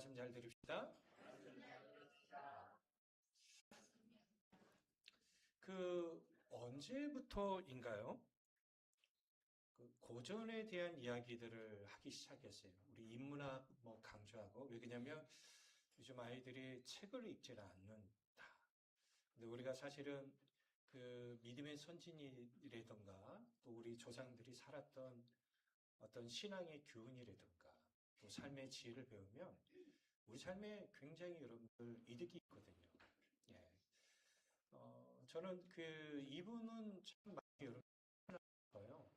말씀 잘 들읍시다. 언제부터인가요? 그 고전에 대한 이야기들을 하기 시작했어요. 우리 인문학 강조하고. 왜냐면 요즘 아이들이 책을 읽지를 않는다. 근데 우리가 사실은 그 믿음의 선진이라든가 또 우리 조상들이 살았던 어떤 신앙의 교훈이라든가 또 삶의 지혜를 배우면 우리 삶에 굉장히 여러분들 이득이 있거든요. 예. 저는 이분은 참 많이 여러분요.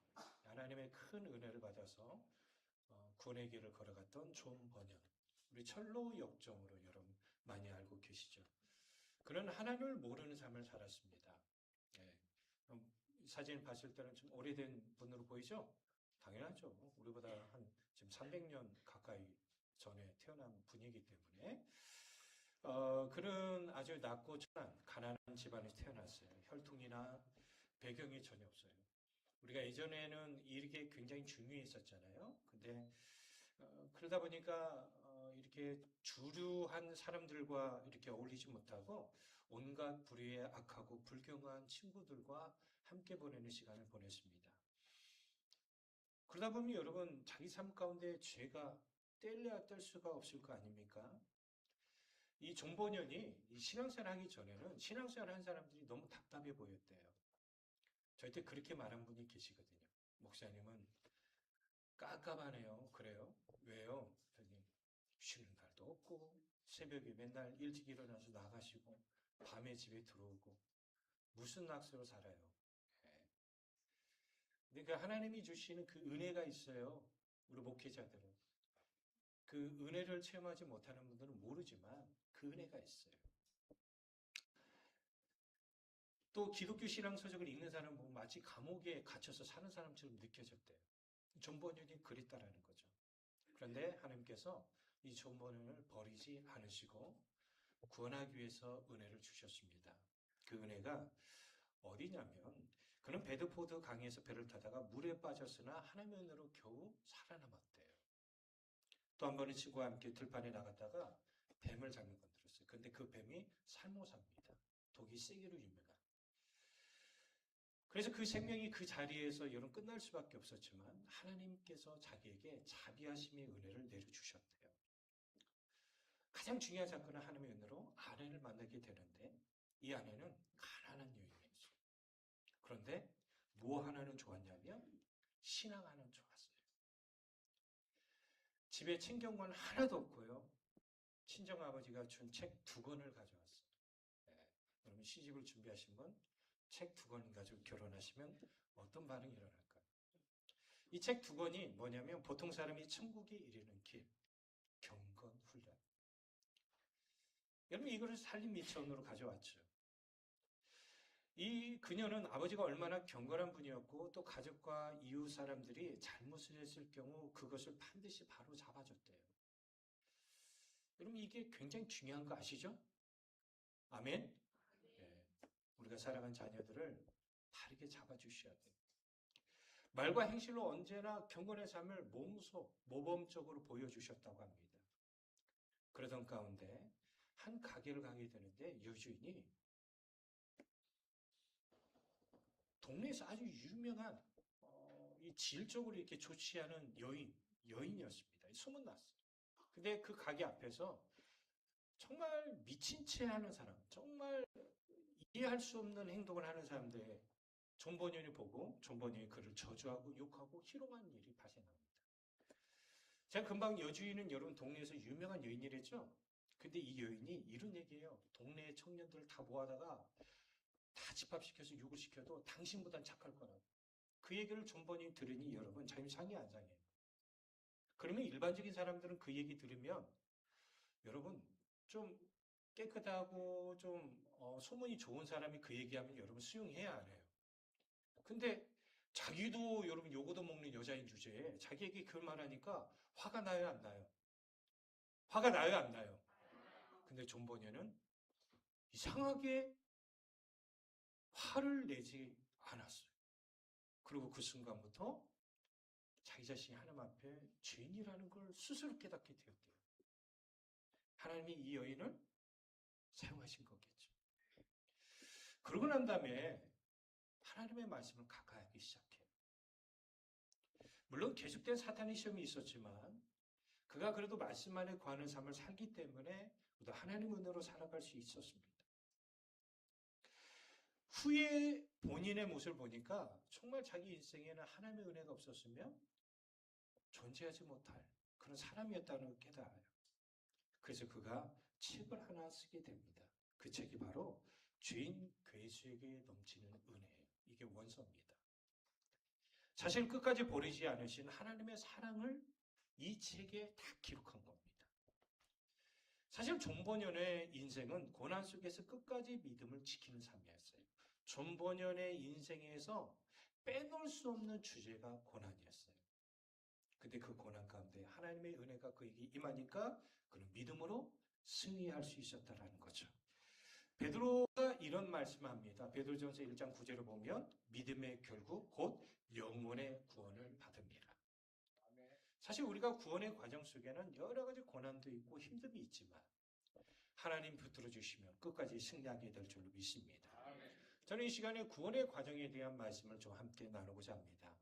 하나님의 큰 은혜를 받아서 구원의 길을 걸어갔던 존 버년. 우리 철로 역정으로 여러분 많이 알고 계시죠. 그는 하나님을 모르는 삶을 살았습니다. 예. 사진 봤을 때는 좀 오래된 분으로 보이죠? 당연하죠. 우리보다 한 지금 300년 가까이 전에 태어난 분이기 때문에 그는 아주 낮고 천한 가난한 집안에서 태어났어요. 혈통이나 배경이 전혀 없어요. 우리가 예전에는 이렇게 굉장히 중요했었잖아요. 근데 그러다 보니까 이렇게 주류한 사람들과 이렇게 어울리지 못하고 온갖 불의의 악하고 불경한 친구들과 함께 보내는 시간을 보냈습니다. 그러다 보면 여러분 자기 삶 가운데 죄가 뗄래야 뗄 수가 없을 거 아닙니까? 이 존버년이 이 신앙생활 하기 전에는 신앙생활 한 사람들이 너무 답답해 보였대요. 저한테 그렇게 말한 분이 계시거든요. 목사님은 깝깝하네요. 그래요? 왜요? 저기 쉬는 날도 없고 새벽에 맨날 일찍 일어나서 나가시고 밤에 집에 들어오고 무슨 낙서로 살아요? 예. 그러니까 하나님이 주시는 그 은혜가 있어요. 우리 목회자들은. 그 은혜를 체험하지 못하는 분들은 모르지만 그 은혜가 있어요. 또 기독교 신앙 서적을 읽는 사람 보면 마치 감옥에 갇혀서 사는 사람처럼 느껴졌대요. 존 버년이 그랬다라는 거죠. 그런데 하나님께서 이 존 버년을 버리지 않으시고 구원하기 위해서 은혜를 주셨습니다. 그 은혜가 어디냐면 그는 베드포드 강에서 배를 타다가 물에 빠졌으나 하나님의 은혜로 겨우 살아남았대요. 또 한 번은 친구와 함께 들판에 나갔다가 뱀을 잘못 건드렸어요. 근데 그 뱀이 살모사입니다. 독이 세기로 유명한. 그래서 그 생명이 그 자리에서 여러분 끝날 수밖에 없었지만 하나님께서 자기에게 자비하심의 은혜를 내려주셨대요. 가장 중요한 사건은 하나님의 은혜로 아내를 만나게 되는데 이 아내는 가난한 여인이었어요. 그런데 뭐 하나는 좋았냐면 신앙 하나는 좋았어요. 집에 친경관 하나도 없고요. 친정아버지가 준 책 2권을 가져왔어요. 네. 여러분 시집을 준비하신 분 책 2권 가지고 결혼하시면 어떤 반응이 일어날까요? 이 책 2권이 뭐냐면 보통 사람이 천국에 이르는 길, 경건 훈련. 여러분 이거를 살림 미천으로 가져왔죠. 이 그녀는 아버지가 얼마나 경건한 분이었고 또 가족과 이웃 사람들이 잘못을 했을 경우 그것을 반드시 바로 잡아줬대요. 여러분 이게 굉장히 중요한 거 아시죠? 아멘? 네. 우리가 사랑하는 자녀들을 바르게 잡아주셔야 돼요. 말과 행실로 언제나 경건의 삶을 몸소 모범적으로 보여주셨다고 합니다. 그러던 가운데 한 가게를 가게 되는데 여주인이 동네에서 아주 유명한 이 질적으로 이렇게 좋지 않은 여인이었습니다. 소문났어요. 근데 그 가게 앞에서 정말 미친 채 하는 사람, 정말 이해할 수 없는 행동을 하는 사람들 존 버년이 보고 존 버년이 그를 저주하고 욕하고 희롱한 일이 발생합니다. 제가 금방 여주인은 여러분 동네에서 유명한 여인이랬죠? 근데 이 여인이 이런 얘기예요. 동네 청년들을 다 모아다가 다 집합시켜서 욕을 시켜도 당신보단 착할 거라고. 그 얘기를 존 버년이 들으니 여러분 자기 상이 안 상해요. 그러면 일반적인 사람들은 그 얘기 들으면 여러분 좀 깨끗하고 좀 소문이 좋은 사람이 그 얘기하면 여러분 수용해야 안 해요. 근데 자기도 여러분 요거도 먹는 여자인 주제에 자기에게 그 말하니까 화가 나요, 안 나요? 화가 나요, 안 나요? 근데 존 버년은 이상하게 화를 내지 않았어요. 그리고 그 순간부터 자기 자신이 하나님 앞에 죄인이라는 걸 스스로 깨닫게 되었대요. 하나님이 이 여인을 사용하신 거겠죠. 그러고 난 다음에 하나님의 말씀을 가까이 하기 시작해요. 물론 계속된 사탄의 시험이 있었지만 그가 그래도 말씀 안에 구하는 삶을 살기 때문에 하나님 은혜로 살아갈 수 있었습니다. 후에 본인의 모습을 보니까 정말 자기 인생에는 하나님의 은혜가 없었으면 존재하지 못할 그런 사람이었다는 걸 깨달아요. 그래서 그가 책을 하나 쓰게 됩니다. 그 책이 바로 죄인 괴수에게 넘치는 은혜예요. 이게 원서입니다. 자신을 끝까지 버리지 않으신 하나님의 사랑을 이 책에 다 기록한 겁니다. 사실 존 버년의 인생은 고난 속에서 끝까지 믿음을 지키는 삶이었어요. 존 버년의 인생에서 빼놓을 수 없는 주제가 고난이었어요. 근데 그 고난 가운데 하나님의 은혜가 그에게 임하니까 그는 믿음으로 승리할 수 있었다라는 거죠. 베드로가 이런 말씀을 합니다. 베드로전서 1장 9절을 보면 믿음의 결국 곧 영혼의 구원을 받습니다. 사실 우리가 구원의 과정 속에는 여러 가지 고난도 있고 힘듦이 있지만 하나님 붙들어 주시면 끝까지 승리하게 될 줄로 믿습니다. 저는 이 시간에 구원의 과정에 대한 말씀을 좀 함께 나누고자 합니다.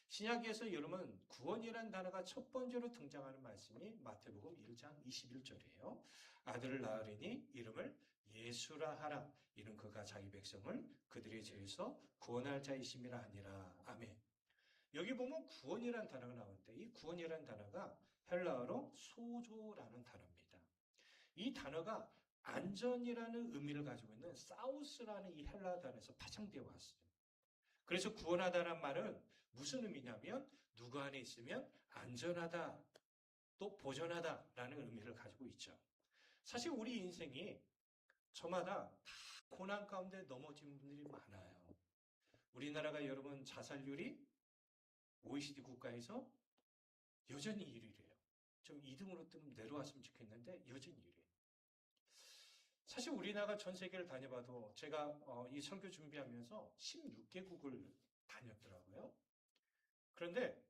신약에서 여러분 구원이라는 단어가 첫 번째로 등장하는 말씀이 마태복음 1장 21절이에요. 아들을 낳으리니 이름을 예수라 하라. 이는 그가 자기 백성을 그들의 죄에서 구원할 자이심이라 하니라. 아멘. 여기 보면 구원이라는 단어가 나오는데 이 구원이라는 단어가 헬라어로 소조라는 단어입니다. 이 단어가 안전이라는 의미를 가지고 있는 사우스라는 이 헬라 단어에서 파생되어 왔어요. 그래서 구원하다는 말은 무슨 의미냐면 누구 안에 있으면 안전하다, 또 보전하다라는 의미를 가지고 있죠. 사실 우리 인생이 저마다 다 고난 가운데 넘어진 분들이 많아요. 우리나라가 여러분 자살률이 OECD 국가에서 여전히 1위래요. 좀 2등으로 좀 내려왔으면 좋겠는데 여전히 1위예요. 사실 우리나라가 전 세계를 다녀봐도 제가 이 설교 준비하면서 16개국을 다녔더라고요. 그런데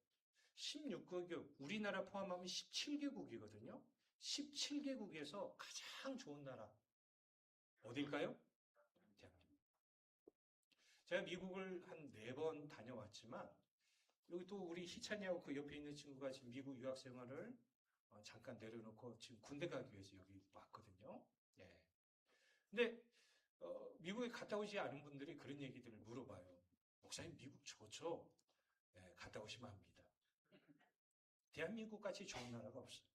16개국, 우리나라 포함하면 17개국이거든요. 17개국에서 가장 좋은 나라 어딜까요? 대한민국. 제가 미국을 한 4번 다녀왔지만 여기 또 우리 희찬이하고 그 옆에 있는 친구가 지금 미국 유학 생활을 잠깐 내려놓고 지금 군대 가기 위해서 여기 왔거든요. 예. 근데 미국에 갔다 오지 않은 분들이 그런 얘기들을 물어봐요. 목사님 미국 좋죠? 예, 갔다 오시면 합니다. 대한민국 같이 좋은 나라가 없어요.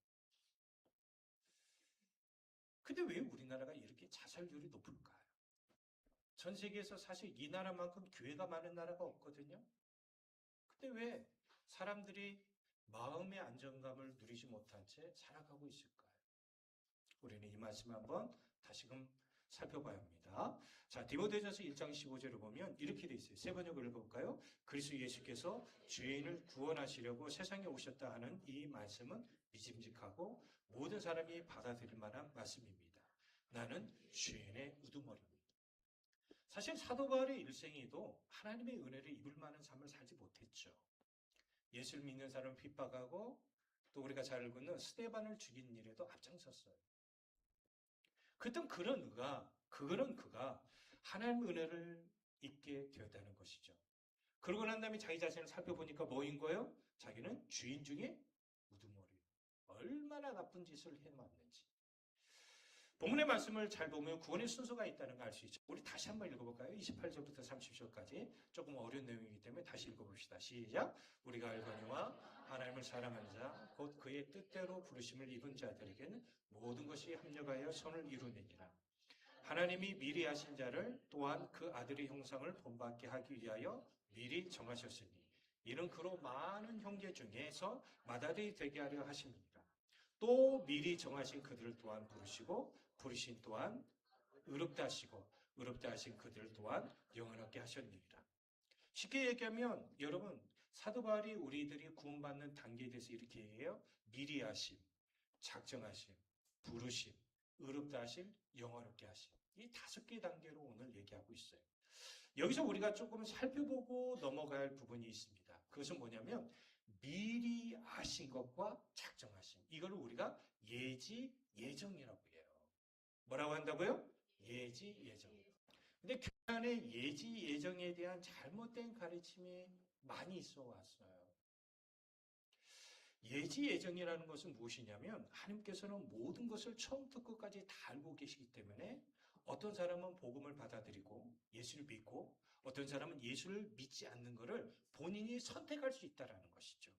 근데 왜 우리나라가 이렇게 자살률이 높을까요? 전 세계에서 사실 이 나라만큼 교회가 많은 나라가 없거든요. 근데 왜 사람들이 마음의 안정감을 누리지 못한 채 살아가고 있을까요? 우리는 이 말씀을 한번 다시금 살펴봐야 합니다. 자, 디모데전서 1장 15절을 보면 이렇게 돼 있어요. 세 번역을 읽어볼까요? 그리스도 예수께서 죄인을 구원하시려고 세상에 오셨다 하는 이 말씀은 믿음직하고 모든 사람이 받아들일 만한 말씀입니다. 나는 죄인의 우두머리입니다. 사실 사도 바울의 일생에도 하나님의 은혜를 입을 만한 삶을 살지 못했죠. 예수를 믿는 사람을 핍박하고 또 우리가 잘 알고 있는 스데반을 죽인 일에도 앞장섰어요. 그땐 그가 하나님의 은혜를 입게 되었다는 것이죠. 그러고 난 다음에 자기 자신을 살펴보니까 뭐인 거예요? 자기는 주인 중에 우두머리. 얼마나 나쁜 짓을 해왔는지. 본문의 말씀을 잘 보면 구원의 순서가 있다는 걸 알 수 있죠. 우리 다시 한번 읽어볼까요? 28절부터 30절까지 조금 어려운 내용이기 때문에 다시 읽어봅시다. 시작. 우리가 알거니와 하나님을 사랑하는 자, 곧 그의 뜻대로 부르심을 입은 자들에게는 모든 것이 합력하여 선을 이루느니라. 하나님이 미리 하신 자를 또한 그 아들의 형상을 본받게 하기 위하여 미리 정하셨으니 이는 그로 많은 형제 중에서 맏아들이 되게 하려 하십니다. 또 미리 정하신 그들을 또한 부르시고 부르신 또한 의롭다 하시고 의롭다 하신 그들을 또한 영원하게 하셨느니라. 쉽게 얘기하면 여러분 사도 바울이 우리들이 구원받는 단계에 대해서 이렇게 얘기해요. 미리 하심, 작정하심, 부르심, 의롭다 하심, 영원하게 하심. 이 5개 단계로 오늘 얘기하고 있어요. 여기서 우리가 조금 살펴보고 넘어가야 할 부분이 있습니다. 그것은 뭐냐면 미리 아신 것과 작정하심. 이걸 우리가 예지, 예정이라고 해요. 뭐라고 한다고요? 예지, 예정. 근데 교회 안에 예지, 예정에 대한 잘못된 가르침이 많이 있어 왔어요. 예지, 예정이라는 것은 무엇이냐면 하나님께서는 모든 것을 처음부터 끝까지 다 알고 계시기 때문에 어떤 사람은 복음을 받아들이고 예수를 믿고 어떤 사람은 예수를 믿지 않는 것을 본인이 선택할 수 있다는 것이죠.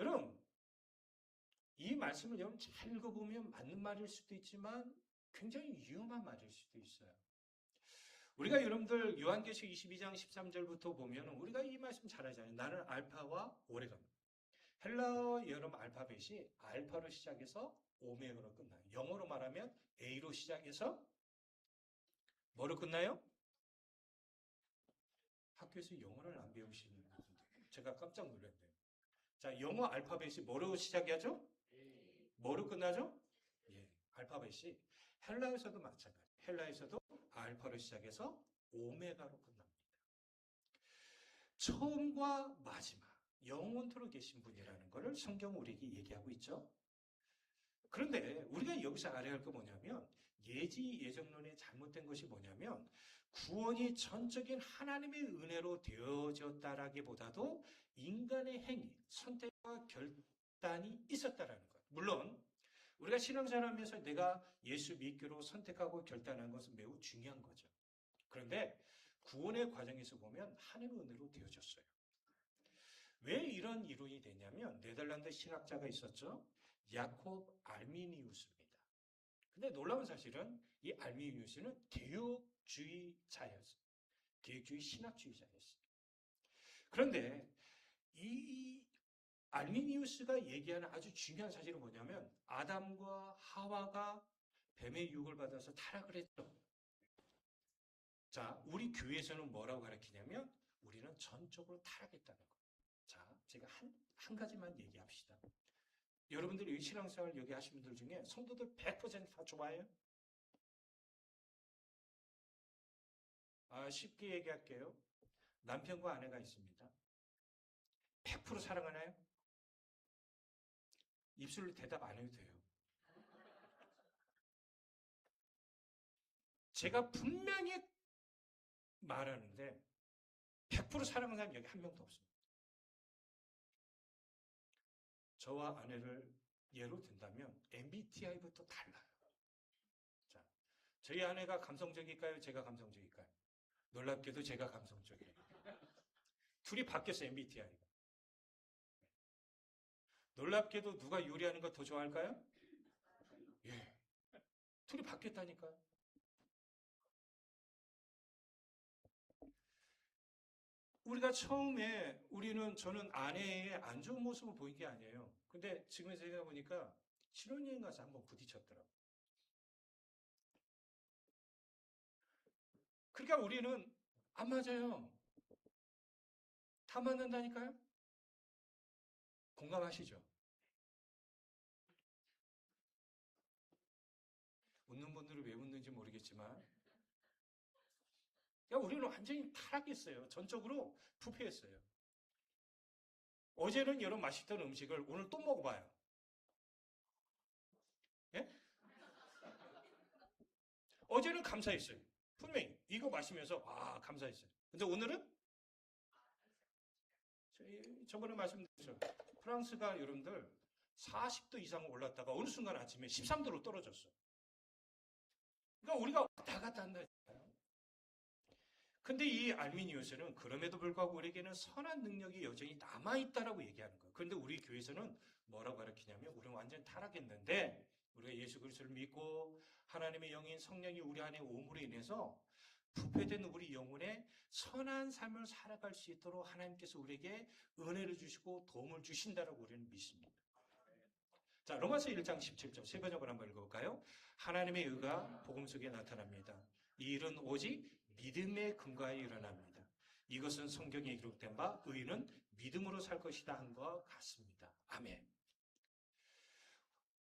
여러분, 이 말씀을 여러분 잘 읽어보면 맞는 말일 수도 있지만 굉장히 위험한 말일 수도 있어요. 우리가 여러분들 요한계시록 22장 13절부터 보면 우리가 이 말씀 잘 하잖아요. 나는 알파와 오메가입니다. 헬라어 여러분 알파벳이 알파로 시작해서 오메가로 끝나요. 영어로 말하면 A로 시작해서 뭐로 끝나요? 학교에서 영어를 안 배우시는 분들 제가 깜짝 놀랐네요. 자, 영어 알파벳이 뭐로 시작하죠? 뭐로 끝나죠? 예, 알파벳이 헬라에서도 마찬가지. 헬라에서도 알파로 시작해서 오메가로 끝납니다. 처음과 마지막, 영원토록 계신 분이라는 것을 성경 우리에게 얘기하고 있죠. 그런데 우리가 여기서 알아야 할 거 뭐냐면 예지 예정론의 잘못된 것이 뭐냐면 구원이 전적인 하나님의 은혜로 되어졌다라기보다도 인간의 행위, 선택과 결단이 있었다라는 것. 물론 우리가 신앙생활하면서 내가 예수 믿기로 선택하고 결단한 것은 매우 중요한 거죠. 그런데 구원의 과정에서 보면 하나님의 은혜로 되어졌어요. 왜 이런 이론이 되냐면 네덜란드 신학자가 있었죠. 야콥 알미니우스입니다. 근데 놀라운 사실은 이 알미니우스는 개혁주의자였어요. 개혁주의 신학주의자였어요. 그런데 이 알미니우스가 얘기하는 아주 중요한 사실은 뭐냐면 아담과 하와가 뱀의 유혹을 받아서 타락을 했죠. 자, 우리 교회에서는 뭐라고 가르치냐면 우리는 전적으로 타락했다는 거예요. 자, 제가 한 가지만 얘기합시다. 여러분들이 신앙생활 여기 하시는 분들 중에 성도들 100%다 좋아해요? 쉽게 얘기할게요. 남편과 아내가 있습니다. 100% 사랑하나요? 입술로 대답 안 해도 돼요. 제가 분명히 말하는데 100% 사랑하는 사람 여기 한 명도 없습니다. 저와 아내를 예로 든다면 MBTI부터 달라요. 자, 저희 아내가 감성적일까요? 제가 감성적일까요? 놀랍게도 제가 감성적이에요. 둘이 바뀌었어요, MBTI가. 놀랍게도 누가 요리하는 거 더 좋아할까요? 예. 둘이 바뀌었다니까요. 우리가 처음에 저는 아내의 안 좋은 모습을 보인 게 아니에요. 근데 지금 생각해보니까 신혼여행 가서 한번 부딪혔더라고요. 그러니까 우리는 안 맞아요. 다 맞는다니까요? 공감하시죠? 웃는 분들은 왜 웃는지 모르겠지만, 야, 우리는 완전히 타락했어요. 전적으로 부패했어요. 어제는 여러 맛있던 음식을 오늘 또 먹어봐요. 예? 어제는 감사했어요. 분명히 이거 마시면서 감사했어요. 근데 오늘은 저번에 말씀드렸죠. 프랑스가 여러분들 40도 이상 올랐다가 어느 순간 아침에 13도로 떨어졌어. 그러니까 우리가 왔다 갔다 한다니까요. 근데 이 알미니우스는 그럼에도 불구하고 우리에게는 선한 능력이 여전히 남아있다라고 얘기하는 거예요. 그런데 우리 교회에서는 뭐라고 가르치냐면 우리는 완전 타락했는데 우리가 예수 그리스도를 믿고 하나님의 영인 성령이 우리 안에 오므로 인해서 부패된 우리 영혼에 선한 삶을 살아갈 수 있도록 하나님께서 우리에게 은혜를 주시고 도움을 주신다라고 우리는 믿습니다. 자, 로마서 1장 17절 세 번역을 한번 읽어볼까요? 하나님의 의가 복음 속에 나타납니다. 이 일은 오직 믿음의 근거에 일어납니다. 이것은 성경에 기록된 바 의인은 믿음으로 살 것이다 한 것 같습니다. 아멘.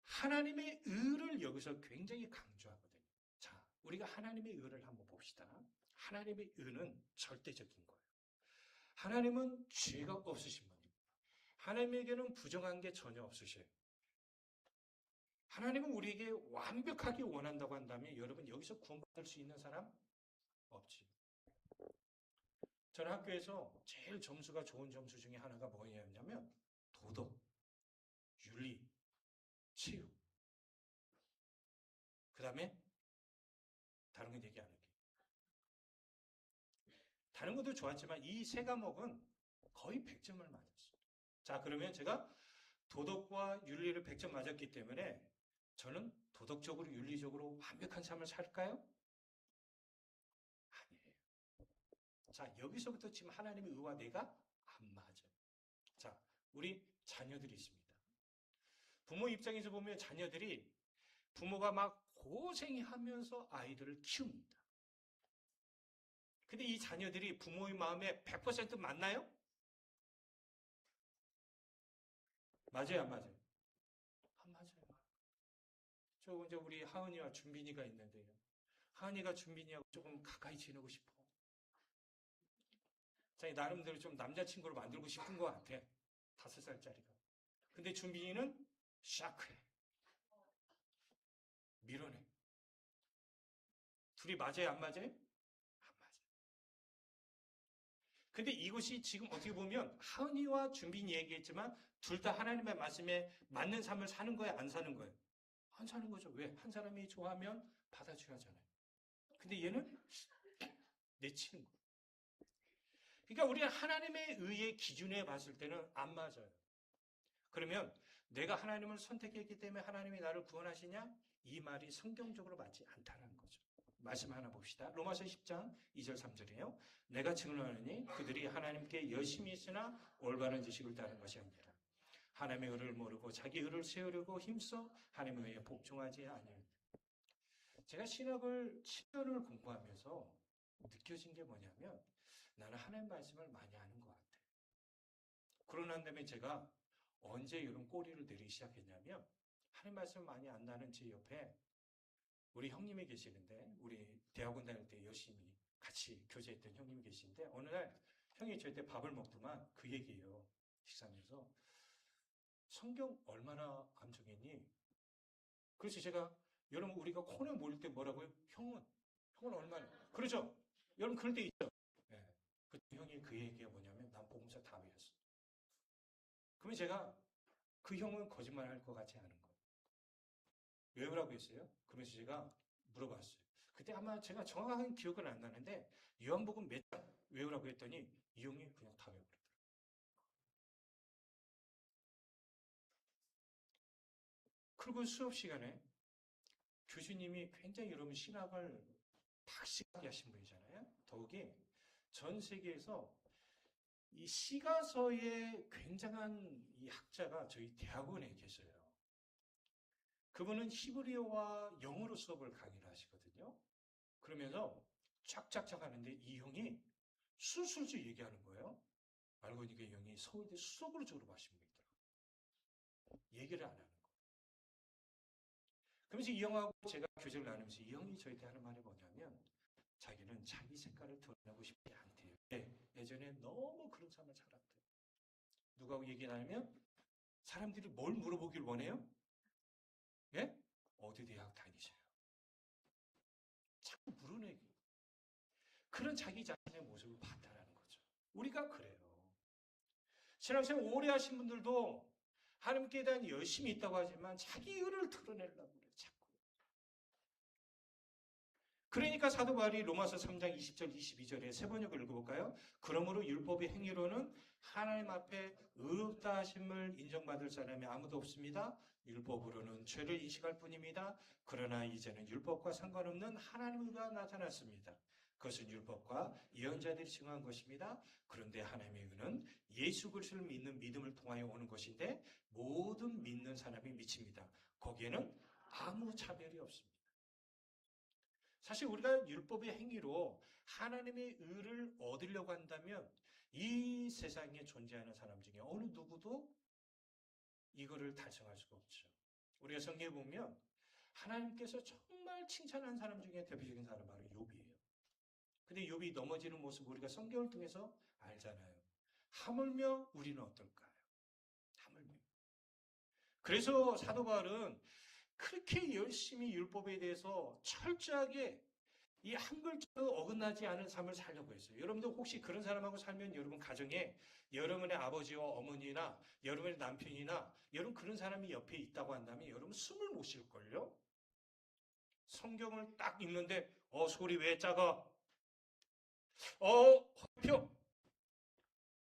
하나님의 의를 여기서 굉장히 강조하거든요. 자, 우리가 하나님의 의를 한번 봅시다. 하나님의 의는 절대적인 거예요. 하나님은 죄가 없으신 분입니다. 하나님에게는 부정한 게 전혀 없으셔요. 하나님은 우리에게 완벽하게 원한다고 한다면 여러분 여기서 구원받을 수 있는 사람 없지. 저는 학교에서 제일 점수가 좋은 점수 중에 하나가 뭐였냐면 도덕, 윤리, 치유. 그 다음에 다른 건 얘기 안 할게요. 다른 것도 좋았지만 이 세 과목은 거의 100점을 맞았어요. 자, 그러면 제가 도덕과 윤리를 100점 맞았기 때문에 저는 도덕적으로 윤리적으로 완벽한 삶을 살까요? 아니에요. 자, 여기서부터 지금 하나님의 의와 내가 안 맞아요. 자, 우리 자녀들이 있습니다. 부모 입장에서 보면 자녀들이 부모가 막 고생히 하면서 아이들을 키웁니다. 근데 이 자녀들이 부모의 마음에 100% 맞나요? 맞아요, 안 맞아요? 안 맞아요. 저 이제 우리 하은이와 준빈이가 있는데요. 하은이가 준빈이하고 조금 가까이 지내고 싶어. 자기 나름대로 좀 남자친구로 만들고 싶은 것 같아. 5살짜리가. 근데 준빈이는 샤크해. 밀어내. 둘이 맞아요, 안 맞아요? 안 맞아요. 근데 이것이 지금 어떻게 보면 하은이와 준빈이 얘기했지만 둘 다 하나님의 말씀에 맞는 삶을 사는 거예요, 안 사는 거예요? 안 사는 거죠. 왜? 한 사람이 좋아하면 받아줘야 하잖아요. 근데 얘는 내치는 거예요. 그러니까 우리가 하나님의 의의 기준에 봤을 때는 안 맞아요. 그러면 내가 하나님을 선택했기 때문에 하나님이 나를 구원하시냐? 이 말이 성경적으로 맞지 않다는 거죠. 말씀 하나 봅시다. 로마서 10장 2절 3절이에요. 내가 증언하노니 그들이 하나님께 열심히 있으나 올바른 지식을 따른 것이 아니라 하나님의 의를 모르고 자기 의를 세우려고 힘써 하나님의 의에 복종하지 아니하니. 제가 신학을 10년을 공부하면서 느껴진 게 뭐냐면 나는 하나님 말씀을 많이 아는 것 같아. 그러고 난 다음에 제가 언제 이런 꼬리를 내리기 시작했냐면 하나님 말씀을 많이 안다는 제 옆에 우리 형님이 계시는데 우리 대학원 다닐 때 열심히 같이 교제했던 형님이 계신데 어느 날 형이 저한테 밥을 먹더만 그 얘기예요. 식사하면서 성경 얼마나 암송했니? 그래서 제가 여러분 우리가 코너에 모일 때 뭐라고요? 형은 얼마나? 그러죠? 여러분 그럴 때 있죠? 네. 그 형이 그 얘기가 뭐냐면 난 복음서 다 외웠어. 그러면 제가 그 형은 거짓말 할 것 같지 않은 거예요. 외우라고 했어요. 그러면서 제가 물어봤어요. 그때 아마 제가 정확한 기억은 안 나는데 요한복음 몇 장 외우라고 했더니 이 형이 그냥 다 외우더라고요. 그리고 수업 시간에 교수님이 굉장히 여러분 신학을 박식하게 하신 분이잖아요. 더욱이 전 세계에서 이 시가서의 굉장한 이 학자가 저희 대학원에 계셔요. 그분은 히브리어와 영어로 수업을 강의를 하시거든요. 그러면서 쫙쫙쫙 하는데 이 형이 술술술 얘기하는 거예요. 알고 보니까 이 형이 서울대 수석으로 졸업하신 분이더라고요. 얘기를 안 하는 거예요. 그러면서 이 형하고 제가 교제를 나누면서 이 형이 저희한테 하는 말이 뭐냐면 자기는 자기 색깔을 드러내고 싶지 않대요. 네, 예전에 너무 그런 삶을 살았대요. 누가 얘기를 하냐면 사람들이 뭘 물어보길 원해요? 예? 어디 대학 다니셔요? 자꾸 물어내기. 그런 자기 자신의 모습을 봤다라는 거죠. 우리가 그래요. 신앙생활 오래 하신 분들도 하나님께 대한 열심이 있다고 하지만 자기 의를 드러내려고 그래요. 자꾸. 그러니까 사도 바울이 로마서 3장 20절 22절에 세 번역을 읽어볼까요? 그러므로 율법의 행위로는 하나님 앞에 의롭다 하심을 인정받을 사람이 아무도 없습니다. 율법으로는 죄를 인식할 뿐입니다. 그러나 이제는 율법과 상관없는 하나님의 의가 나타났습니다. 그것은 율법과 예언자들이 증언한 것입니다. 그런데 하나님의 의는 예수 그리스도를 믿는 믿음을 통하여 오는 것인데 모든 믿는 사람이 미칩니다. 거기에는 아무 차별이 없습니다. 사실 우리가 율법의 행위로 하나님의 의를 얻으려고 한다면 이 세상에 존재하는 사람 중에 어느 누구도 이거를 달성할 수가 없죠. 우리가 성경에 보면 하나님께서 정말 칭찬한 사람 중에 대표적인 사람은 바로 욥이에요. 근데 욥이 넘어지는 모습 우리가 성경을 통해서 알잖아요. 하물며 우리는 어떨까요? 하물며. 그래서 사도 바울은 그렇게 열심히 율법에 대해서 철저하게 이 한 글자도 어긋나지 않은 삶을 살려고 했어요. 여러분들 혹시 그런 사람하고 살면 여러분 가정에 여러분의 아버지와 어머니나 여러분의 남편이나 여러분 그런 사람이 옆에 있다고 한다면 여러분 숨을 못 쉴걸요? 성경을 딱 읽는데 소리 왜 작아? 화표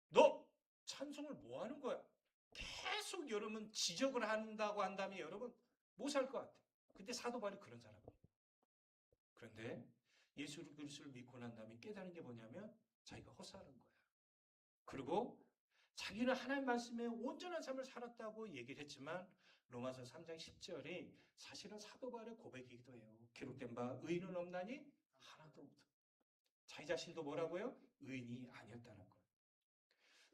너 찬송을 뭐 하는 거야? 계속 여러분 지적을 한다고 한다면 여러분 못 살 것 같아요. 근데 사도 바울이 그런 사람이에요. 그런데 예수 그리스도를 믿고 난 다음에 깨달은 게 뭐냐면 자기가 헛살은 거야. 그리고 자기는 하나님 말씀에 온전한 삶을 살았다고 얘기를 했지만 로마서 3장 10절이 사실은 사도 바울의 고백이기도 해요. 기록된 바 의인은 없나니 하나도 없다. 자기 자신도 뭐라고요? 의인이 아니었다는 거예요.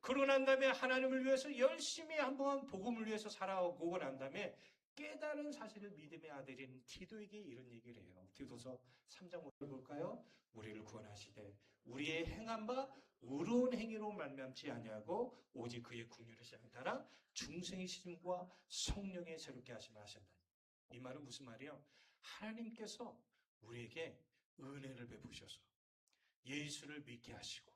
그러고 난 다음에 하나님을 위해서 열심히 한번 복음을 위해서 살아오고 난 다음에 깨달은 사실을 믿음의 아들인 디도에게 이런 얘기를 해요. 디도서 3장 5절 볼까요? 우리를 구원하시되 우리의 행한 바 의로운 행위로 말미암지 아니하고 오직 그의 긍휼의 시장에 따라 중생이심과 성령의 새롭게 하심을 하신다. 이 말은 무슨 말이에요? 하나님께서 우리에게 은혜를 베푸셔서 예수를 믿게 하시고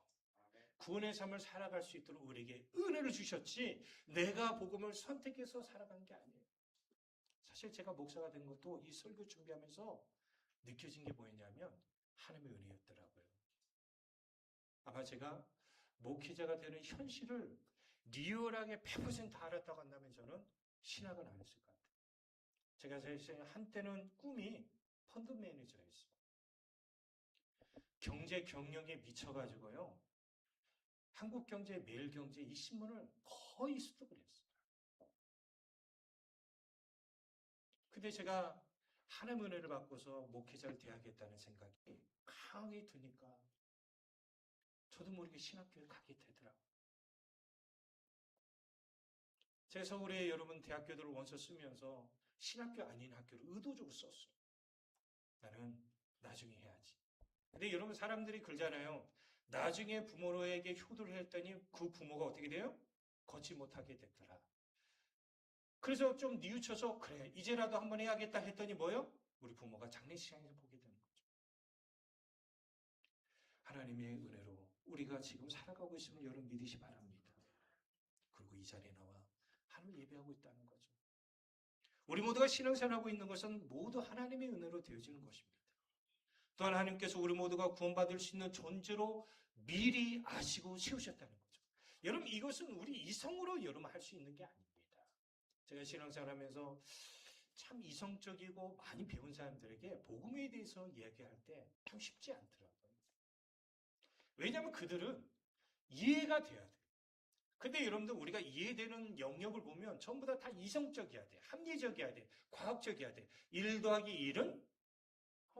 구원의 삶을 살아갈 수 있도록 우리에게 은혜를 주셨지 내가 복음을 선택해서 살아간 게 아니에요. 사실 제가 목사가 된 것도 이 설교 준비하면서 느껴진 게 뭐였냐면 하나님의 은혜였더라고요. 아마 제가 목회자가 되는 현실을 리얼하게 100% 알았다고 한다면 저는 신학은 안 했을 것 같아요. 제가 사실 한때는 꿈이 펀드 매니저였어요. 경제 경영에 미쳐가지고요. 한국경제, 매일경제 이 신문을 거의 수독을 했어요. 근데 제가 하나님의 은혜를 받고서 목회자를 대하겠다는 생각이 강하게 드니까 저도 모르게 신학교에 가게 되더라고요. 제가 서울에 여러분 대학교들을 원서 쓰면서 신학교 아닌 학교를 의도적으로 썼어요. 나는 나중에 해야지. 근데 여러분 사람들이 그러잖아요. 나중에 부모에게 효도를 했더니 그 부모가 어떻게 돼요? 걷지 못하게 됐더라. 그래서 좀 뉘우쳐서 그래 이제라도 한번 해야겠다 했더니 뭐요? 우리 부모가 장례식장에서 보게 되는 거죠. 하나님의 은혜로 우리가 지금 살아가고 있음을 여러분 믿으시 바랍니다. 그리고 이 자리에 나와 하나님을 예배하고 있다는 거죠. 우리 모두가 신앙생활하고 있는 것은 모두 하나님의 은혜로 되어지는 것입니다. 또한 하나님께서 우리 모두가 구원받을 수 있는 존재로 미리 아시고 세우셨다는 거죠. 여러분 이것은 우리 이성으로 여러분 할 수 있는 게 아닙니다. 제가 신앙생활하면서 참 이성적이고 많이 배운 사람들에게 복음에 대해서 이야기할 때 참 쉽지 않더라고요. 왜냐하면 그들은 이해가 돼야 돼요. 근데 여러분들 우리가 이해되는 영역을 보면 전부 다 이성적이어야 돼. 합리적이어야 돼. 과학적이어야 돼. 1 더하기 1은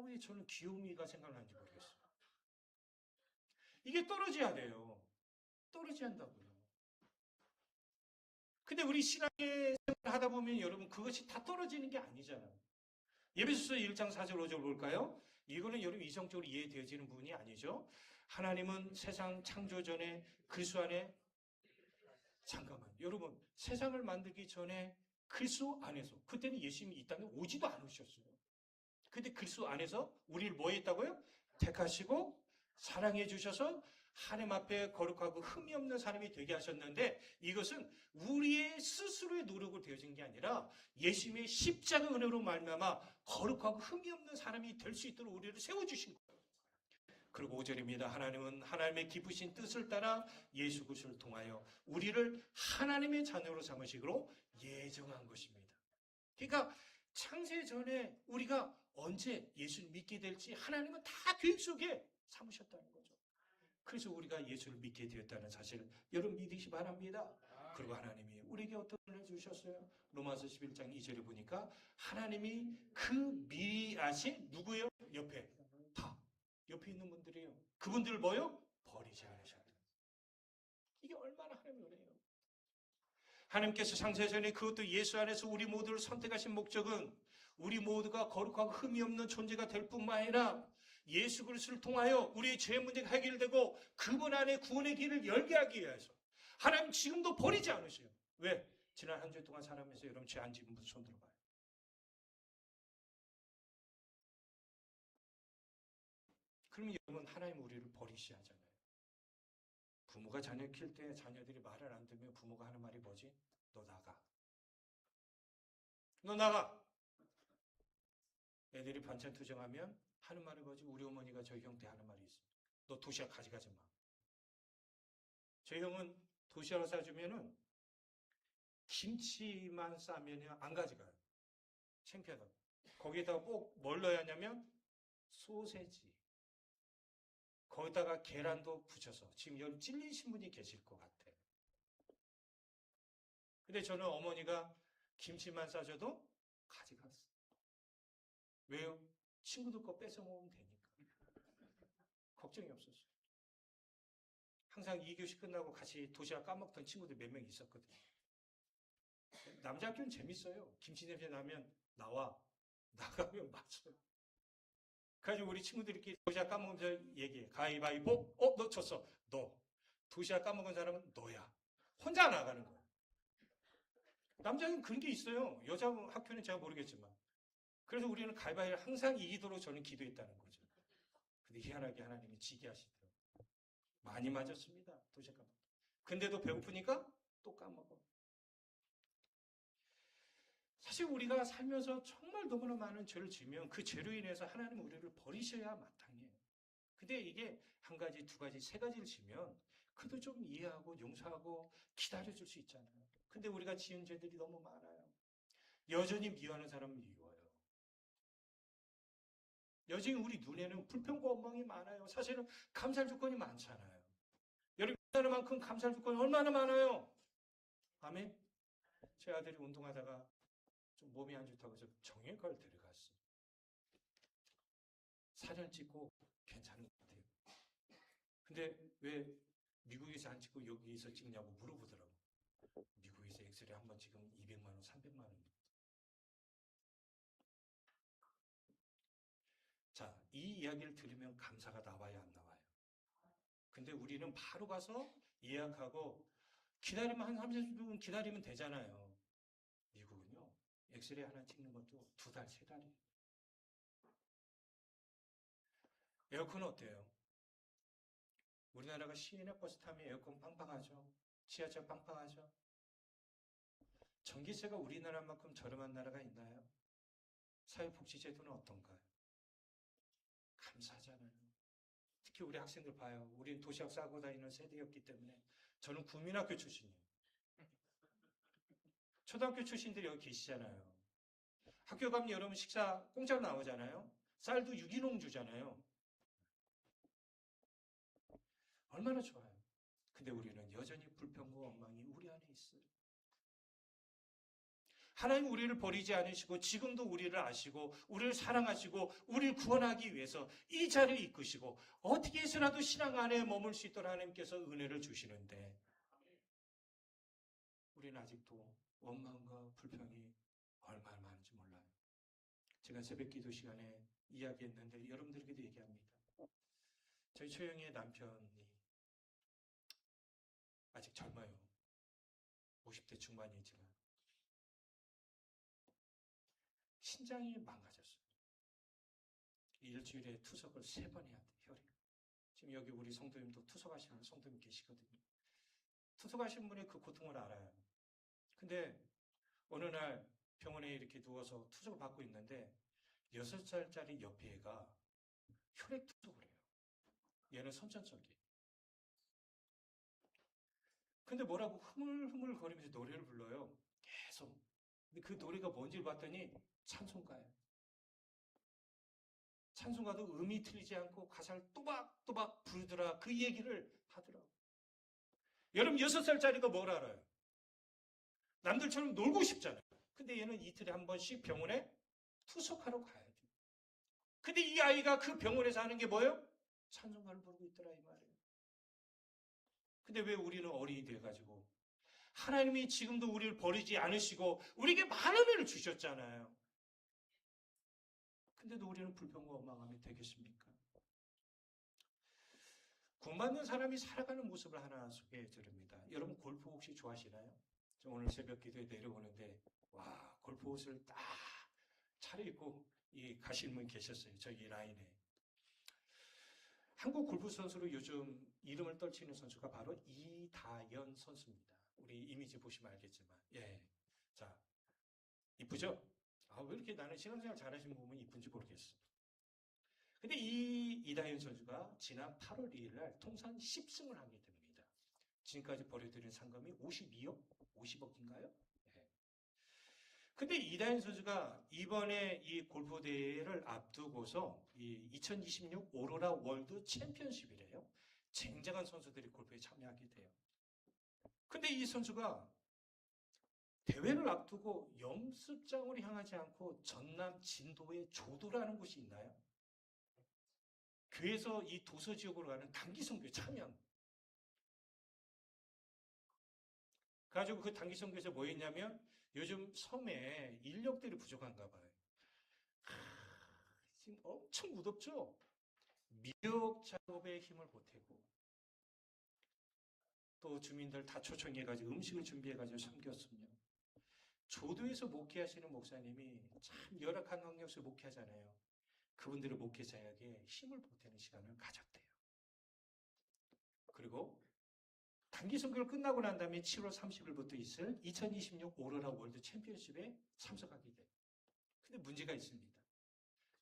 왜 저는 귀요미가 생각나는지 모르겠어요. 이게 떨어져야 돼요. 떨어져야 한다고요. 근데 우리 신앙의 생활을 하다 보면 여러분 그것이 다 떨어지는 게 아니잖아요. 에베소서 1장 4절 5절 볼까요? 이거는 여러분 이성적으로 이해되어지는 부분이 아니죠. 하나님은 세상 창조 전에 그리스도 안에 잠깐만 여러분 세상을 만들기 전에 그리스도 안에서 그때는 예수님이 이 땅에 오지도 않으셨어요. 근데 그리스도 안에서 우리를 뭐 했다고요? 택하시고 사랑해 주셔서 하나님 앞에 거룩하고 흠이 없는 사람이 되게 하셨는데 이것은 우리의 스스로의 노력으로 되어진 게 아니라 예수님의 십자가 은혜로 말미암아 거룩하고 흠이 없는 사람이 될 수 있도록 우리를 세워주신 거예요. 그리고 5절입니다. 하나님은 하나님의 기쁘신 뜻을 따라 예수 그리스도를 통하여 우리를 하나님의 자녀로 삼으시기로 예정한 것입니다. 그러니까 창세 전에 우리가 언제 예수를 믿게 될지 하나님은 다 계획 속에 삼으셨다는 거죠. 그래서 우리가 예수를 믿게 되었다는 사실을 여러분 믿으시 바랍니다. 그리고 하나님이 우리에게 어떤 은혜를 주셨어요? 로마서 11장 2절에 보니까 하나님이 그 미리 아신 누구예요? 옆에 있는 분들이에요. 그분들을 뭐요? 버리지 않으셨다. 이게 얼마나 하나님의 은혜예요. 하나님께서 창세전에 그것도 예수 안에서 우리 모두를 선택하신 목적은 우리 모두가 거룩하고 흠이 없는 존재가 될 뿐만 아니라 예수 그리스도를 통하여 우리의 죄 문제가 해결되고 그분 안에 구원의 길을 열게 하기 위해서 하나님 지금도 버리지 않으세요. 왜? 지난 한 주 동안 살아가면서 여러분 죄 안 지은 분 손 들어봐요. 그러면 여러분, 하나님 우리를 버리셔야 하잖아요. 부모가 자녀 키울 때 자녀들이 말을 안 듣면 부모가 하는 말이 뭐지? 너 나가. 너 나가. 애들이 반찬 투정하면 하는 말이 뭐지? 우리 어머니가 저희 형한테 하는 말이 있어요. 너 도시락 가져가지 마. 저희 형은 도시락을 싸주면은 김치만 싸면 안 가져가요. 창피하다고. 거기에다가 꼭 뭘 넣어야 하냐면 소세지. 거기다가 계란도 붙여서. 지금 여기 찔리신 분이 계실 것 같아. 근데 저는 어머니가 김치만 싸줘도 가져갔어. 왜요? 친구들 거 뺏어 먹으면 되니까. 걱정이 없었어요. 항상 2교시 끝나고 같이 도시락 까먹던 친구들 몇 명 있었거든요. 남자 학교는 재밌어요. 김치 냄새 나면 나와. 나가면 맞아요. 그래가지고 우리 친구들끼리 도시락 까먹으면서 얘기해. 가위바위보? 너 쳤어. 너. 도시락 까먹은 사람은 너야. 혼자 나가는 거야. 남자는 그런 게 있어요. 여자 학교는 제가 모르겠지만. 그래서 우리는 가위바위보를 항상 이기도록 저는 기도했다는 거죠. 근데 희한하게 하나님이 지게 하시더라고요. 많이 맞았습니다. 도시락 까먹고. 근데도 배고프니까 또 까먹어. 사실 우리가 살면서 정말 너무나 많은 죄를 지으면 그 죄로 인해서 하나님 우리를 버리셔야 마땅해요. 근데 이게 한 가지, 두 가지, 세 가지를 지면 그래도 좀 이해하고 용서하고 기다려줄 수 있잖아요. 근데 우리가 지은 죄들이 너무 많아요. 여전히 미워하는 사람은 미워요. 여전히 우리 눈에는 불평과 원망이 많아요. 사실은 감사할 조건이 많잖아요. 여러분, 만큼 감사할 조건이 얼마나 많아요. 아멘? 제 아들이 운동하다가 좀 몸이 안 좋다고 해서 정형외과를 데려갔어요. 사진 찍고 괜찮은 것 같아요. 근데 왜 미국에서 안 찍고 여기서 찍냐고 물어보더라고요. 미국에서 엑스레이 한번 찍으면 200만 원, 300만 원. 자, 이 이야기를 들으면 감사가 나와요, 안 나와요? 근데 우리는 바로 가서 예약하고 기다리면 한 30분 기다리면 되잖아요. 미국은요, 엑스레이 하나 찍는 것도 2달, 3달이에요. 에어컨은 어때요? 우리나라가 시내 버스 타면 에어컨 빵빵하죠? 지하철 빵빵하죠? 전기세가 우리나라만큼 저렴한 나라가 있나요? 사회복지제도는 어떤가요? 감사하잖아요. 특히 우리 학생들 봐요. 우리는 도시락 싸고 다니는 세대였기 때문에. 저는 국민학교 출신이에요. 초등학교 출신들이 여기 계시잖아요. 학교 가면 여러분 식사 공짜로 나오잖아요. 쌀도 유기농 주잖아요. 얼마나 좋아요. 근데 우리는 여전히 불평과 원망이 우리 안에 있어요. 하나님 우리를 버리지 않으시고 지금도 우리를 아시고 우리를 사랑하시고 우리를 구원하기 위해서 이 자리를 이끄시고 어떻게 해서라도 신앙 안에 머물 수 있도록 하나님께서 은혜를 주시는데 우리는 아직도 원망과 불평이 얼마나 많은지 몰라요. 제가 새벽 기도 시간에 이야기했는데 여러분들에게도 얘기합니다. 저희 초영이의 남편이 아직 젊어요. 50대 중반이지만 신장이 망가졌어요. 일주일에 투석을 3번 해야 돼요. 혈액. 지금 여기 우리 성도님도 투석하시는 성도님 계시거든요. 투석하신 분이 그 고통을 알아요. 근데 어느 날 병원에 이렇게 누워서 투석을 받고 있는데 6살짜리 옆에 애가 혈액 투석을 해요. 얘는 선천적이에요. 근데 뭐라고 흐물흐물 거리면서 노래를 불러요. 계속. 근데 그 노래가 뭔지를 봤더니 찬송가예요. 찬송가도 음이 틀리지 않고 가사를 또박또박 부르더라. 그 얘기를 하더라고. 여러분 6살짜리가 뭘 알아요? 남들처럼 놀고 싶잖아요. 근데 얘는 이틀에 한 번씩 병원에 투석하러 가야 돼요. 근데 이 아이가 그 병원에서 하는 게 뭐예요? 찬송가를 부르고 있더라 이 말이에요. 근데 왜 우리는 어린이 돼가지고 하나님이 지금도 우리를 버리지 않으시고 우리에게 많은 은혜를 주셨잖아요. 근데도 우리는 불평과 원망하면 되겠습니까? 구원받는 사람이 살아가는 모습을 하나 소개해 드립니다. 여러분 골프 혹시 좋아하시나요? 저 오늘 새벽 기도에 내려오는데 와 골프 옷을 딱 차려입고 가시는 분 계셨어요. 저기 라인에. 한국 골프 선수로 요즘 이름을 떨치는 선수가 바로 이다연 선수입니다. 우리 이미지 보시면 알겠지만, 예. 자, 이쁘죠? 아, 왜 이렇게 나는 신앙생활 잘하시는 분 보면 이쁜지 모르겠어. 근데 이 이다현 선수가 지난 8월 2일 날 통산 10승을 하게 됩니다. 지금까지 벌여들인 상금이 52억? 50억인가요? 네. 근데 이다현 선수가 이번에 이 골프 대회를 앞두고서 이 2026 오로라 월드 챔피언십이래요. 쟁쟁한 선수들이 골프에 참여하게 돼요. 근데 이 선수가 대회를 앞두고 연습장으로 향하지 않고 전남 진도의 조도라는 곳이 있나요? 교회에서 이 도서 지역으로 가는 단기 선교에 참여한. 그래가지고 그 단기 선교에서 뭐 했냐면 요즘 섬에 인력들이 부족한가 봐요. 지금 엄청 무덥죠? 미역 작업에 힘을 보태고 또 주민들 다 초청해가지고 음식을 준비해가지고 섬겼으며 조도에서 목회하시는 목사님이 참 열악한 환경에서 목회하잖아요. 그분들의 목회 자약에 힘을 보태는 시간을 가졌대요. 그리고 단기 선교를 끝나고 난 다음에 7월 30일부터 있을 2026 오로라 월드 챔피언십에 참석하게 돼요. 근데 문제가 있습니다.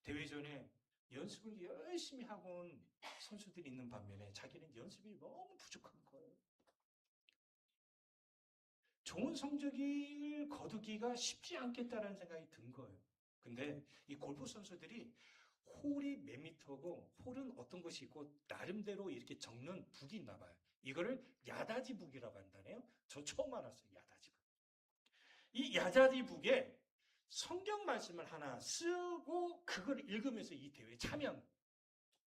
대회 전에 연습을 열심히 하고 온 선수들이 있는 반면에 자기는 연습이 너무 부족한 거예요. 좋은 성적을 거두기가 쉽지 않겠다는 생각이 든 거예요. 근데 이 골프 선수들이 홀이 몇 미터고 홀은 어떤 것이 있고 나름대로 이렇게 적는 북이 있나 봐요. 이거를 야다지 북이라고 한다네요. 저 처음 알았어요. 야다지 북. 이 야다지 북에 성경 말씀을 하나 쓰고 그걸 읽으면서 이 대회에 참여한.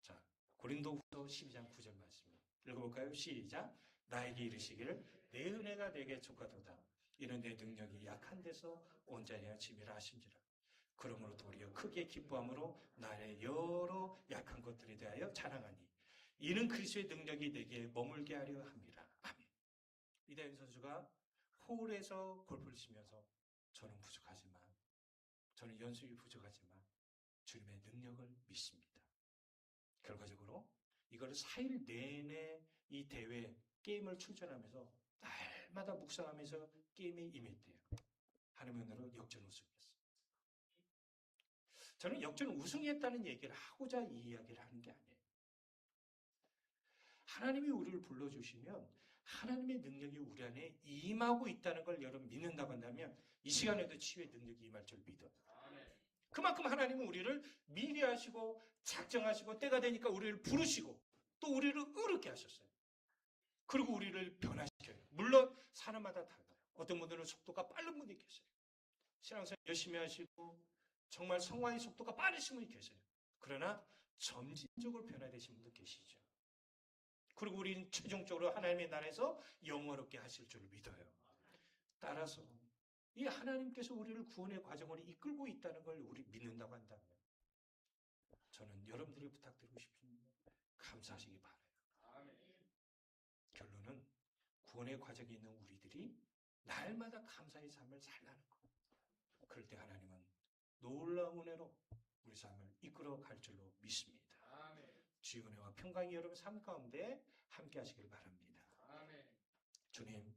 자, 고린도후서 12장 9절 말씀 읽어볼까요? 시작. 나에게 이르시기를 내 은혜가 내게 족하도다. 이는 내 능력이 약한 데서 온전히 치밀하 하심지라. 그러므로 도리어 크게 기뻐함으로 나의 여러 약한 것들에 대하여 자랑하니 이는 그리스도의 능력이 내게 머물게 하려 함이라. 아멘. 이다현 선수가 홀에서 골프를 치면서 저는 부족하지만 저는 연습이 부족하지만 주님의 능력을 믿습니다. 결과적으로 이걸 4일 내내 이 대회 게임을 출전하면서 날마다 묵상하면서 게임에 임했대요. 하나님의 은혜로 역전 우승했어요. 저는 역전 우승했다는 얘기를 하고자 이 이야기를 하는 게 아니에요. 하나님이 우리를 불러주시면 하나님의 능력이 우리 안에 임하고 있다는 걸 여러분 믿는다고 한다면 이 시간에도 치유의 능력이 임할 줄 믿어요. 그만큼 하나님은 우리를 미리 하시고 작정하시고 때가 되니까 우리를 부르시고 또 우리를 의롭게 하셨어요. 그리고 우리를 변화시켜요. 물론 사람마다 달라요. 어떤 분들은 속도가 빠른 분이 계세요. 신앙생활 열심히 하시고 정말 성화의 속도가 빠르신 분이 계세요. 그러나 점진적으로 변화되신 분도 계시죠. 그리고 우리는 최종적으로 하나님의 나라에서 영원롭게 하실 줄 믿어요. 따라서 이 하나님께서 우리를 구원의 과정으로 이끌고 있다는 걸 우리 믿는다고 한다면 저는 여러분들이 부탁드리고 싶습니다. 감사하시기 바라요. 결론은 구원의 과정에 있는 우리들이 날마다 감사의 삶을 살라는 것. 그럴 때 하나님은 놀라운 은혜로 우리 삶을 이끌어 갈 줄로 믿습니다. 주의 은혜와 평강이 여러분 삶 가운데 함께 하시길 바랍니다. 주님,